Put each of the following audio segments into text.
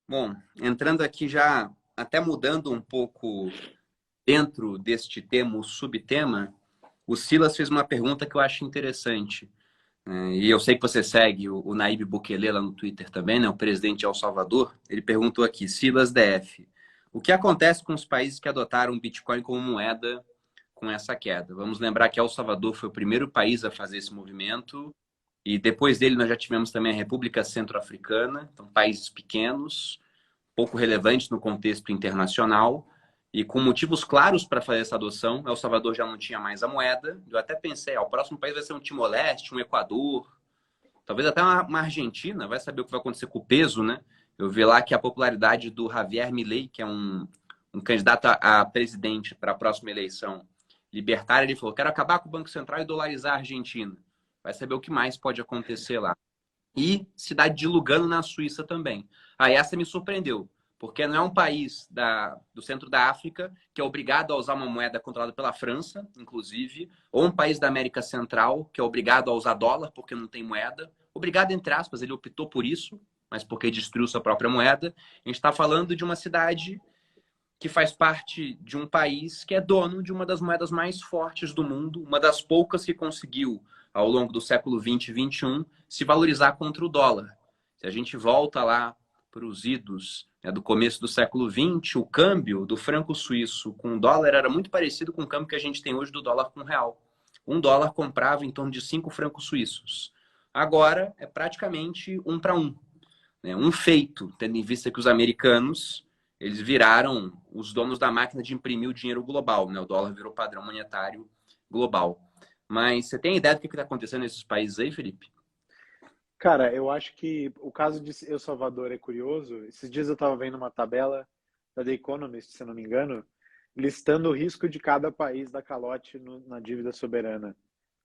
Bom, entrando aqui já, até mudando um pouco dentro deste tema, o subtema, o Silas fez uma pergunta que eu acho interessante. E eu sei que você segue o Nayib Bukele lá no Twitter também, né? O presidente de El Salvador. Ele perguntou aqui, Silas DF, o que acontece com os países que adotaram o Bitcoin como moeda com essa queda? Vamos lembrar que El Salvador foi o primeiro país a fazer esse movimento e depois dele nós já tivemos também a República Centro-Africana, então países pequenos, pouco relevantes no contexto internacional e com motivos claros para fazer essa adoção. El Salvador já não tinha mais a moeda. Eu até pensei, o próximo país vai ser um Timor-Leste, um Equador, talvez até uma Argentina, vai saber o que vai acontecer com o peso, né? Eu vi lá que a popularidade do Javier Milei, que é um candidato a presidente para a próxima eleição libertária, ele falou, quero acabar com o Banco Central e dolarizar a Argentina. Vai saber o que mais pode acontecer lá. E cidade de Lugano, na Suíça também. Aí essa me surpreendeu, porque não é um país do centro da África que é obrigado a usar uma moeda controlada pela França, inclusive, ou um país da América Central que é obrigado a usar dólar porque não tem moeda. Obrigado, entre aspas, ele optou por isso, mas porque destruiu sua própria moeda. A gente está falando de uma cidade que faz parte de um país que é dono de uma das moedas mais fortes do mundo, uma das poucas que conseguiu, ao longo do século 20 e 21, se valorizar contra o dólar. Se a gente volta lá para os idos, né, do começo do século 20, o câmbio do franco suíço com o dólar era muito parecido com o câmbio que a gente tem hoje do dólar com o real. Um dólar comprava em torno de 5 francos suíços. Agora é praticamente um para um, né? Um feito, tendo em vista que os americanos eles viraram os donos da máquina de imprimir o dinheiro global, né? O dólar virou padrão monetário global. Mas você tem ideia do que está acontecendo nesses países aí, Felipe? Cara, eu acho que o caso de El Salvador é curioso. Esses dias eu estava vendo uma tabela da The Economist, se eu não me engano, listando o risco de cada país da calote na dívida soberana.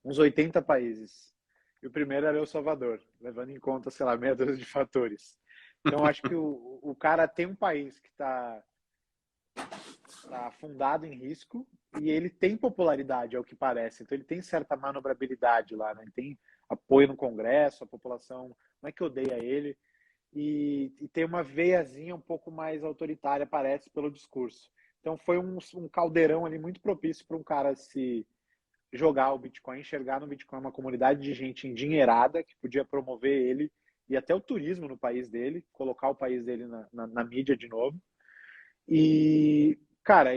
Uns 80 países. E o primeiro era El Salvador, levando em conta, sei lá, meia dúzia de fatores. Então, eu acho que o cara tem um país que tá afundado em risco e ele tem popularidade, é o que parece. Então, ele tem certa manobrabilidade lá, né? Ele tem apoio no Congresso, a população não é que odeia ele, e tem uma veiazinha um pouco mais autoritária, parece, pelo discurso. Então foi um caldeirão ali muito propício para um cara se jogar o Bitcoin, enxergar no Bitcoin uma comunidade de gente endinheirada que podia promover ele e até o turismo no país dele, colocar o país dele na mídia de novo. E, cara,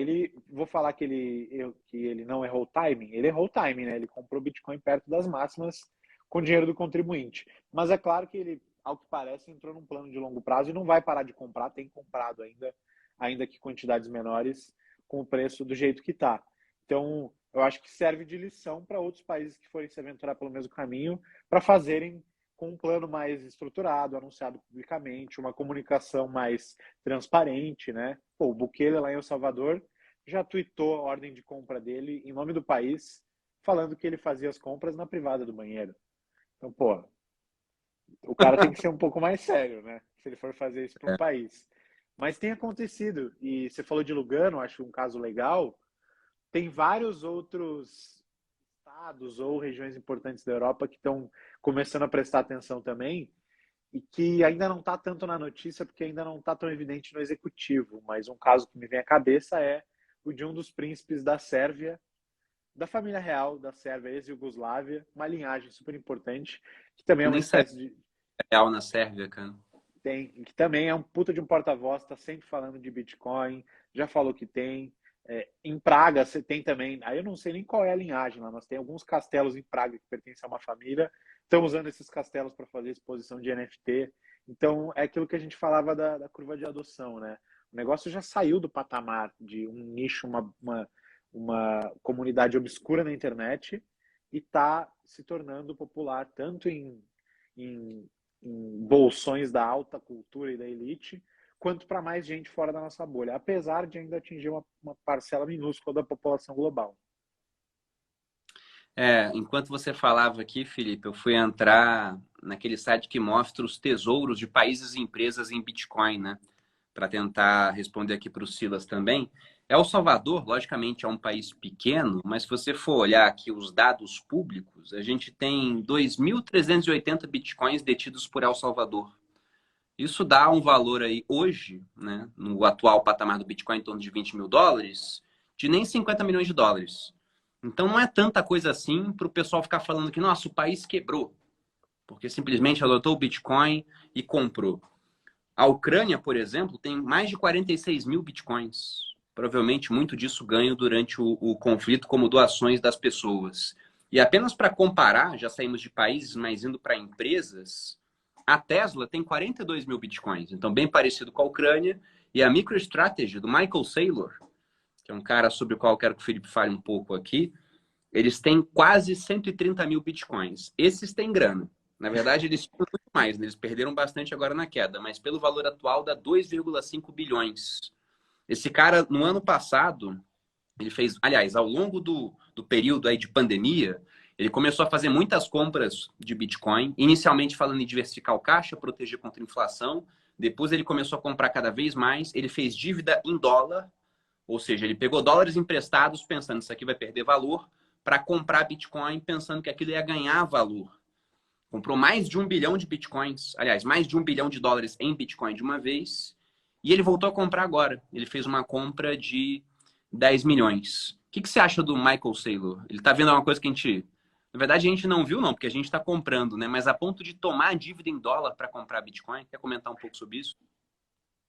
vou falar que ele não errou o timing. Ele errou o timing, né? Ele comprou Bitcoin perto das máximas com o dinheiro do contribuinte. Mas é claro que ele, ao que parece, entrou num plano de longo prazo e não vai parar de comprar, tem comprado ainda que quantidades menores, com o preço do jeito que está. Então, eu acho que serve de lição para outros países que forem se aventurar pelo mesmo caminho, para fazerem com um plano mais estruturado, anunciado publicamente, uma comunicação mais transparente, né? Pô, o Bukele lá em El Salvador já tweetou a ordem de compra dele em nome do país, falando que ele fazia as compras na privada do banheiro. Então, pô, o cara tem que ser um pouco mais sério, né? Se ele for fazer isso para um país. Mas tem acontecido, e você falou de Lugano, acho um caso legal. Tem vários outros estados ou regiões importantes da Europa que estão começando a prestar atenção também e que ainda não está tanto na notícia porque ainda não está tão evidente no executivo. Mas um caso que me vem à cabeça é o de um dos príncipes da Sérvia, da família real da Sérvia, ex-Yugoslávia, uma linhagem super importante, que também é Eu uma nem sabia espécie de. que era real na Sérvia, cara. Que também é um puta de um porta-voz, está sempre falando de Bitcoin, já falou que tem. Em Praga você tem também, aí eu não sei nem qual é a linhagem lá, mas tem alguns castelos em Praga que pertencem a uma família, estão usando esses castelos para fazer exposição de NFT. Então é aquilo que a gente falava da curva de adoção, né? O negócio já saiu do patamar de um nicho, uma comunidade obscura na internet e está se tornando popular tanto em, em bolsões da alta cultura e da elite, quanto para mais gente fora da nossa bolha, apesar de ainda atingir uma parcela minúscula da população global. Enquanto você falava aqui, Felipe, eu fui entrar naquele site que mostra os tesouros de países e empresas em Bitcoin, né? Para tentar responder aqui para o Silas também. El Salvador, logicamente, é um país pequeno, mas se você for olhar aqui os dados públicos, a gente tem 2.380 bitcoins detidos por El Salvador. Isso dá um valor aí hoje, né, no atual patamar do Bitcoin, em torno de 20 mil dólares, de nem 50 milhões de dólares. Então não é tanta coisa assim para o pessoal ficar falando que, nossa, o país quebrou, porque simplesmente adotou o Bitcoin e comprou. A Ucrânia, por exemplo, tem mais de 46 mil Bitcoins. Provavelmente muito disso ganho durante o conflito como doações das pessoas. E apenas para comparar, já saímos de países, mas indo para empresas, a Tesla tem 42 mil Bitcoins. Então, bem parecido com a Ucrânia. E a MicroStrategy, do Michael Saylor, que é um cara sobre o qual eu quero que o Felipe fale um pouco aqui, eles têm quase 130 mil Bitcoins. Esses têm grana. Na verdade, eles tinham muito mais, né? Eles perderam bastante agora na queda, mas pelo valor atual dá 2,5 bilhões. Esse cara, no ano passado, ele fez, aliás, ao longo do período aí de pandemia, ele começou a fazer muitas compras de Bitcoin, inicialmente falando em diversificar o caixa, proteger contra a inflação. Depois ele começou a comprar cada vez mais. Ele fez dívida em dólar, ou seja, ele pegou dólares emprestados pensando que isso aqui vai perder valor, para comprar Bitcoin pensando que aquilo ia ganhar valor. Comprou mais de 1 bilhão de Bitcoins, aliás, mais de 1 bilhão de dólares em Bitcoin de uma vez, e ele voltou a comprar agora. Ele fez uma compra de 10 milhões. O que você acha do Michael Saylor? Ele está vendo uma coisa que a gente... Na verdade, a gente não viu, não, porque a gente está comprando, né? Mas a ponto de tomar dívida em dólar para comprar Bitcoin. Quer comentar um pouco sobre isso?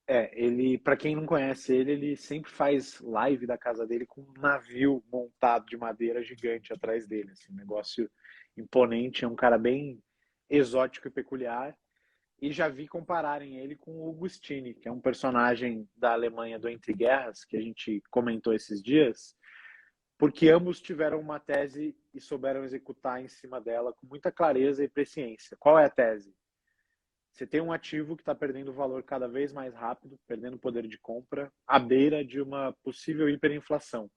Ele, para quem não conhece ele sempre faz live da casa dele com um navio montado de madeira gigante atrás dele, assim, um negócio imponente, é um cara bem exótico e peculiar. E já vi compararem ele com o Augustine, que é um personagem da Alemanha do Entre Guerras, que a gente comentou esses dias, porque ambos tiveram uma tese e souberam executar em cima dela com muita clareza e presciência. Qual é a tese? Você tem um ativo que está perdendo valor cada vez mais rápido, perdendo poder de compra, à beira de uma possível hiperinflação.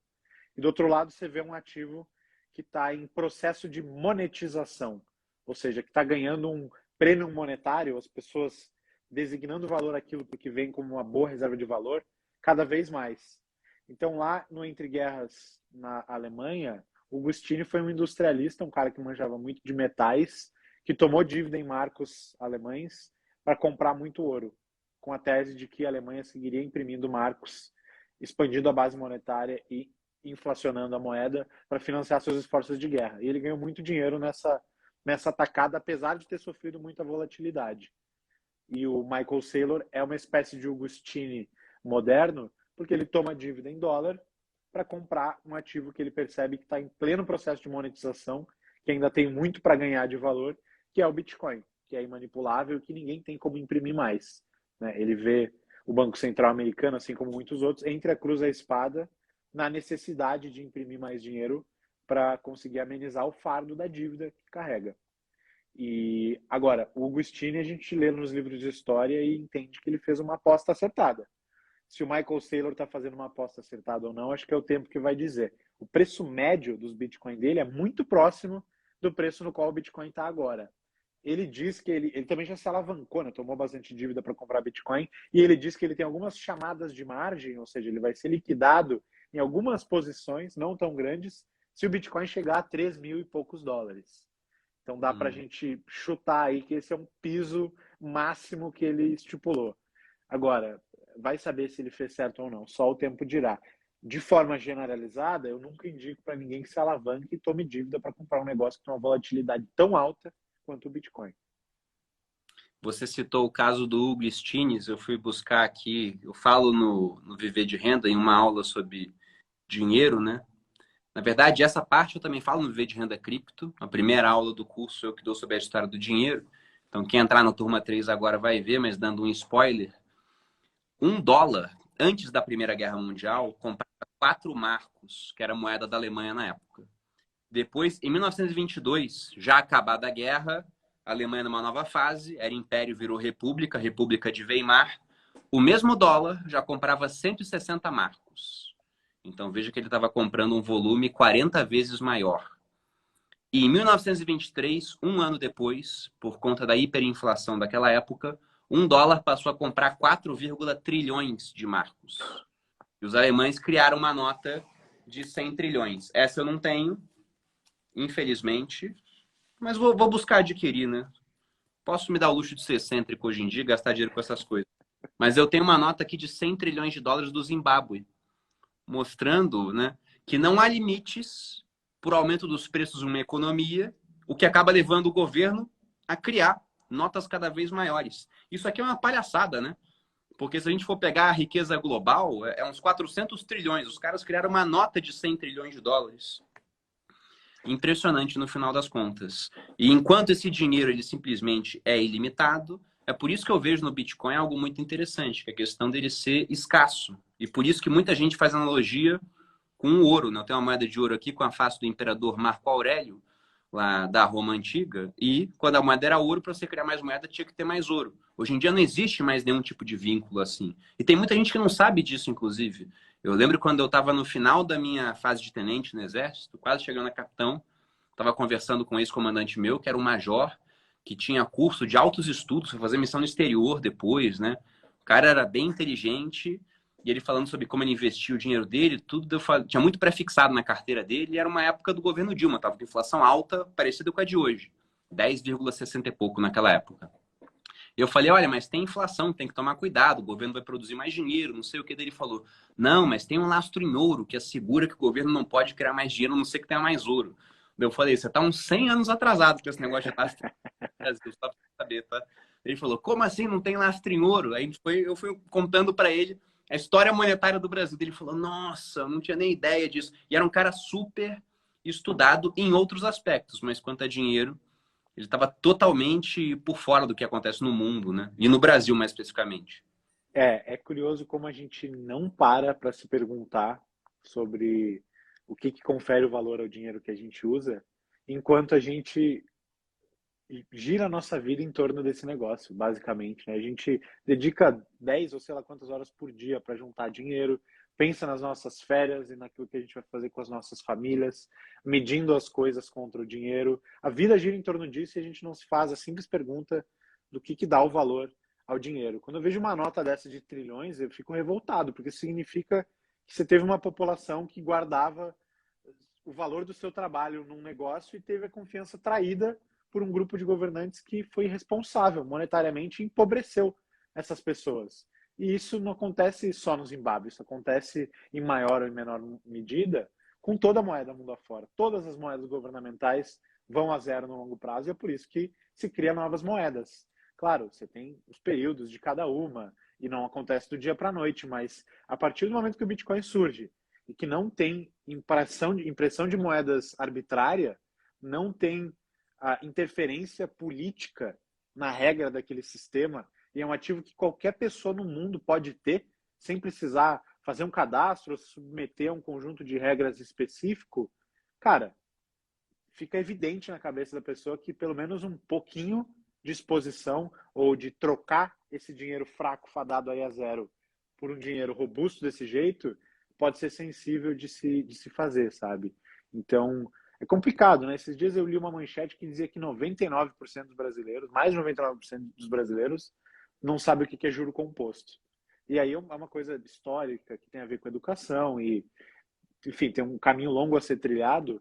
E do outro lado, você vê um ativo que está em processo de monetização, ou seja, que está ganhando um prêmio monetário, as pessoas designando valor aquilo porque vem como uma boa reserva de valor, cada vez mais. Então, lá no Entre Guerras, na Alemanha, o Gustini foi um industrialista, um cara que manjava muito de metais, que tomou dívida em marcos alemães para comprar muito ouro, com a tese de que a Alemanha seguiria imprimindo marcos, expandindo a base monetária e inflacionando a moeda para financiar seus esforços de guerra. E ele ganhou muito dinheiro nessa atacada, apesar de ter sofrido muita volatilidade. E o Michael Saylor é uma espécie de Augustine moderno, porque ele toma dívida em dólar para comprar um ativo que ele percebe que está em pleno processo de monetização, que ainda tem muito para ganhar de valor, que é o Bitcoin, que é imanipulável, que ninguém tem como imprimir mais. Ele vê o Banco Central americano, assim como muitos outros, entre a cruz e a espada na necessidade de imprimir mais dinheiro para conseguir amenizar o fardo da dívida que carrega. E agora, o Augustine a gente lê nos livros de história e entende que ele fez uma aposta acertada. Se o Michael Saylor está fazendo uma aposta acertada ou não, acho que é o tempo que vai dizer. O preço médio dos Bitcoin dele é muito próximo do preço no qual o Bitcoin está agora. Ele diz que ele também já se alavancou, né? Tomou bastante dívida para comprar Bitcoin, e ele diz que ele tem algumas chamadas de margem, ou seja, ele vai ser liquidado em algumas posições, não tão grandes, se o Bitcoin chegar a 3 mil e poucos dólares. Então dá para a gente chutar aí que esse é um piso máximo que ele estipulou. Agora, vai saber se ele fez certo ou não, só o tempo dirá. De forma generalizada, eu nunca indico para ninguém que se alavanque e tome dívida para comprar um negócio que tem uma volatilidade tão alta quanto o Bitcoin. Você citou o caso do Hugo Stines, eu fui buscar aqui, eu falo no Viver de Renda, em uma aula sobre dinheiro, né? Na verdade, essa parte eu também falo no Viver de Renda Cripto. A primeira aula do curso eu que dou sobre a história do dinheiro. Então, quem entrar na turma 3 agora vai ver, mas dando um spoiler. $1, antes da Primeira Guerra Mundial, comprava 4 marcos, que era a moeda da Alemanha na época. Depois, em 1922, já acabada a guerra, a Alemanha numa nova fase, era império, virou república, República de Weimar. O mesmo dólar já comprava 160 marcos. Então veja que ele estava comprando um volume 40 vezes maior. E em 1923, um ano depois, por conta da hiperinflação daquela época, $1 passou a comprar 4, trilhões de marcos. E os alemães criaram uma nota de 100 trilhões. Essa eu não tenho, infelizmente, mas vou buscar adquirir, né? posso me dar o luxo de ser excêntrico hoje em dia e gastar dinheiro com essas coisas. Mas eu tenho uma nota aqui de 100 trilhões de dólares do Zimbábue, mostrando, né, que não há limites por aumento dos preços de uma economia, o que acaba levando o governo a criar notas cada vez maiores. Isso aqui é uma palhaçada, né? Porque se a gente for pegar a riqueza global, é uns 400 trilhões. Os caras criaram uma nota de 100 trilhões de dólares. Impressionante no final das contas. E enquanto esse dinheiro ele simplesmente é ilimitado, é por isso que eu vejo no Bitcoin algo muito interessante, que é a questão dele ser escasso. E por isso que muita gente faz analogia com o ouro, né? Eu tenho uma moeda de ouro aqui com a face do imperador Marco Aurélio, lá da Roma Antiga, e quando a moeda era ouro, para você criar mais moeda, tinha que ter mais ouro. Hoje em dia não existe mais nenhum tipo de vínculo assim. E tem muita gente que não sabe disso, inclusive. Eu lembro quando eu estava no final da minha fase de tenente no Exército, quase chegando a capitão, estava conversando com um ex-comandante meu, que era um major, que tinha curso de altos estudos para fazer missão no exterior depois, né? O cara era bem inteligente, e ele falando sobre como ele investia o dinheiro dele, tudo tinha muito prefixado na carteira dele, e era uma época do governo Dilma, estava com inflação alta, parecida com a de hoje, 10,60 e pouco naquela época. Eu falei, olha, mas tem inflação, tem que tomar cuidado, o governo vai produzir mais dinheiro, não sei o que. Daí ele falou, não, mas tem um lastro em ouro que assegura que o governo não pode criar mais dinheiro, a não ser que tenha mais ouro. Eu falei, você está uns 100 anos atrasado com esse negócio de lastro no Brasil, só para saber, tá? Ele falou, como assim não tem lastro em ouro? Aí eu fui contando para ele a história monetária do Brasil. Ele falou, nossa, eu não tinha nem ideia disso. E era um cara super estudado em outros aspectos, mas quanto a dinheiro, ele estava totalmente por fora do que acontece no mundo, né? E no Brasil, mais especificamente. É curioso como a gente não para se perguntar sobre o que confere o valor ao dinheiro que a gente usa, enquanto a gente gira a nossa vida em torno desse negócio, basicamente, né? A gente dedica 10 ou sei lá quantas horas por dia para juntar dinheiro, pensa nas nossas férias e naquilo que a gente vai fazer com as nossas famílias, medindo as coisas contra o dinheiro. A vida gira em torno disso e a gente não se faz a simples pergunta do que dá o valor ao dinheiro. Quando eu vejo uma nota dessa de trilhões, eu fico revoltado, porque isso significa que você teve uma população que guardava o valor do seu trabalho num negócio e teve a confiança traída por um grupo de governantes que foi irresponsável monetariamente e empobreceu essas pessoas. E isso não acontece só no Zimbábue, isso acontece em maior ou em menor medida com toda a moeda mundo afora. Todas as moedas governamentais vão a zero no longo prazo e é por isso que se cria novas moedas. Claro, você tem os períodos de cada uma e não acontece do dia para a noite, mas a partir do momento que o Bitcoin surge e que não tem impressão de moedas arbitrária, não tem a interferência política na regra daquele sistema, e é um ativo que qualquer pessoa no mundo pode ter, sem precisar fazer um cadastro ou se submeter a um conjunto de regras específico, cara, fica evidente na cabeça da pessoa que pelo menos um pouquinho de exposição ou de trocar esse dinheiro fraco fadado aí a zero por um dinheiro robusto desse jeito, pode ser sensível de se fazer, sabe? Então, é complicado, né? Esses dias eu li uma manchete que dizia que 99% dos brasileiros, mais de 99% dos brasileiros, não sabe o que é juro composto. E aí é uma coisa histórica que tem a ver com educação e, enfim, tem um caminho longo a ser trilhado,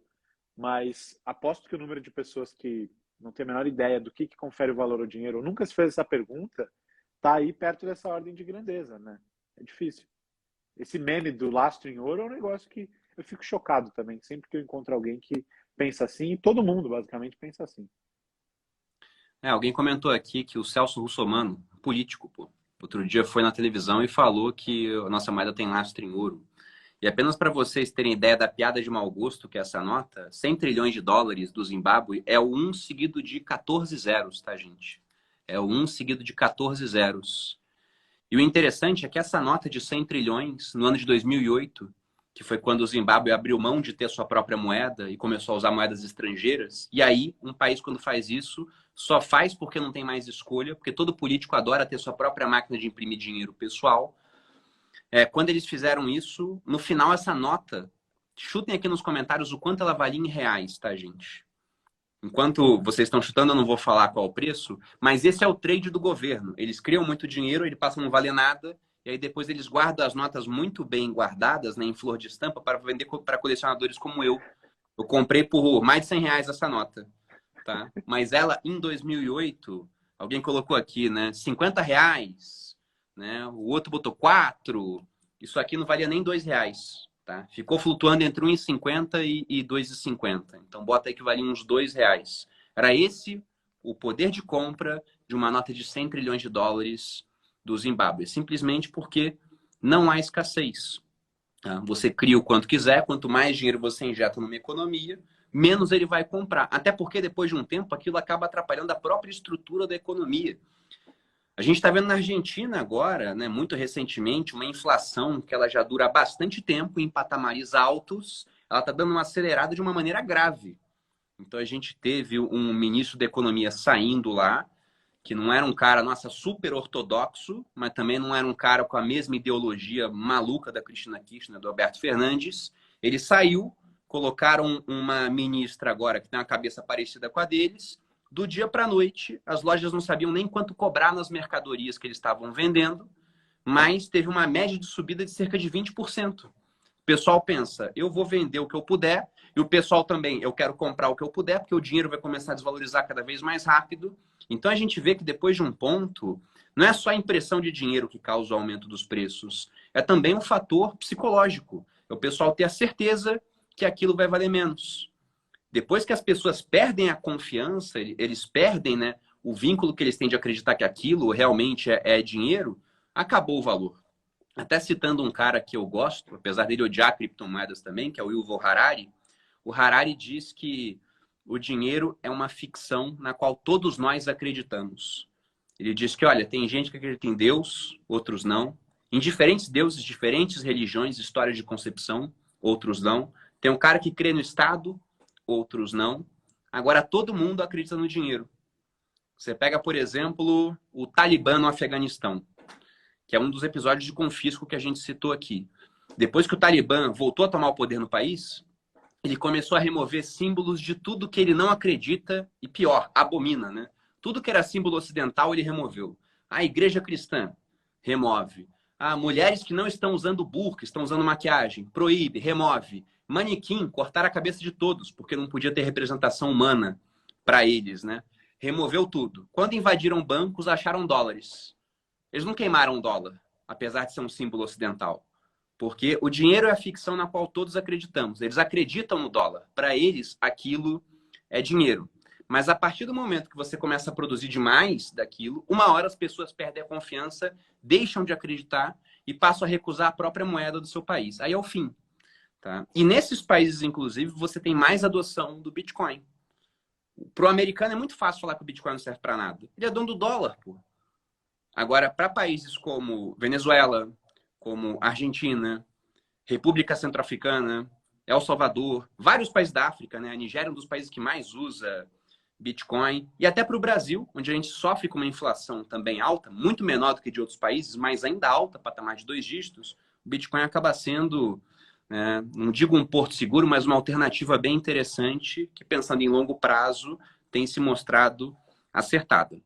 mas aposto que o número de pessoas que não tem a menor ideia do que confere o valor ao dinheiro, ou nunca se fez essa pergunta, tá aí perto dessa ordem de grandeza, né? É difícil. Esse meme do lastro em ouro é um negócio que eu fico chocado também, sempre que eu encontro alguém que pensa assim, e todo mundo basicamente pensa assim. Alguém comentou aqui que o Celso Russomano, político, pô, outro dia foi na televisão e falou que a nossa moeda tem lastro em ouro. E apenas para vocês terem ideia da piada de mau gosto que é essa nota, 100 trilhões de dólares do Zimbábue é o 1 seguido de 14 zeros, tá, gente? É o 1 seguido de 14 zeros. E o interessante é que essa nota de 100 trilhões, no ano de 2008, que foi quando o Zimbábue abriu mão de ter sua própria moeda e começou a usar moedas estrangeiras, e aí, um país quando faz isso, só faz porque não tem mais escolha, porque todo político adora ter sua própria máquina de imprimir dinheiro pessoal. Quando eles fizeram isso, no final essa nota, chutem aqui nos comentários o quanto ela valia em reais, tá, gente? Enquanto vocês estão chutando, eu não vou falar qual o preço, mas esse é o trade do governo. Eles criam muito dinheiro, ele passa a não valer nada, e aí depois eles guardam as notas muito bem guardadas, né, em flor de estampa, para vender para colecionadores como eu. Eu comprei por mais de 100 reais essa nota, tá? Mas ela, em 2008, Alguém colocou aqui, né? R$ 50, né? O outro botou 4. Isso aqui não valia nem R$ 2, tá? Ficou flutuando entre 1,50 e 2,50. Então bota aí que valia uns R$ 2. Era esse o poder de compra de uma nota de 100 trilhões de dólares do Zimbábue. Simplesmente porque não há escassez. Tá? Você cria o quanto quiser, quanto mais dinheiro você injeta numa economia, menos ele vai comprar. Até porque depois de um tempo aquilo acaba atrapalhando a própria estrutura da economia. A gente está vendo na Argentina agora, né, muito recentemente, uma inflação que ela já dura há bastante tempo em patamares altos, ela está dando uma acelerada de uma maneira grave. Então a gente teve um ministro da Economia saindo lá, que não era um cara, nossa, super ortodoxo, mas também não era um cara com a mesma ideologia maluca da Cristina Kirchner, do Alberto Fernandes. Ele saiu, colocaram uma ministra agora que tem uma cabeça parecida com a deles. Do dia para a noite, as lojas não sabiam nem quanto cobrar nas mercadorias que eles estavam vendendo, mas teve uma média de subida de cerca de 20%. O pessoal pensa, eu vou vender o que eu puder, e o pessoal também, eu quero comprar o que eu puder, porque o dinheiro vai começar a desvalorizar cada vez mais rápido. Então a gente vê que depois de um ponto, não é só a impressão de dinheiro que causa o aumento dos preços, é também um fator psicológico. É o pessoal ter a certeza que aquilo vai valer menos. Depois que as pessoas perdem a confiança, eles perdem, né, o vínculo que eles têm de acreditar que aquilo realmente é dinheiro, acabou o valor. Até citando um cara que eu gosto, apesar dele odiar criptomoedas também, que é o Yuval Harari. O Harari diz que o dinheiro é uma ficção na qual todos nós acreditamos. Ele diz que, olha, tem gente que acredita em Deus, outros não. Em diferentes deuses, diferentes religiões, histórias de concepção, outros não. Tem um cara que crê no Estado, outros não. Agora, todo mundo acredita no dinheiro. Você pega, por exemplo, o Talibã no Afeganistão, que é um dos episódios de confisco que a gente citou aqui. Depois que o Talibã voltou a tomar o poder no país, ele começou a remover símbolos de tudo que ele não acredita e, pior, abomina, né? Tudo que era símbolo ocidental, ele removeu. A igreja cristã, remove. Mulheres que não estão usando burca, estão usando maquiagem, proíbe, remove. Manequim, cortar a cabeça de todos, porque não podia ter representação humana para eles, né? Removeu tudo. Quando invadiram bancos, acharam dólares. Eles não queimaram dólar, apesar de ser um símbolo ocidental. Porque o dinheiro é a ficção na qual todos acreditamos. Eles acreditam no dólar. Para eles, aquilo é dinheiro. Mas a partir do momento que você começa a produzir demais daquilo, uma hora as pessoas perdem a confiança, deixam de acreditar e passam a recusar a própria moeda do seu país. Aí é o fim. Tá? E nesses países, inclusive, você tem mais adoção do Bitcoin. Para o americano é muito fácil falar que o Bitcoin não serve para nada. Ele é dono do dólar, pô. Agora, para países como Venezuela, como Argentina, República Centro-Africana, El Salvador, vários países da África, né? A Nigéria é um dos países que mais usa Bitcoin. E até para o Brasil, onde a gente sofre com uma inflação também alta, muito menor do que de outros países, mas ainda alta, patamar de 2 dígitos, o Bitcoin acaba sendo, né, não digo um porto seguro, mas uma alternativa bem interessante, que pensando em longo prazo, tem se mostrado acertada.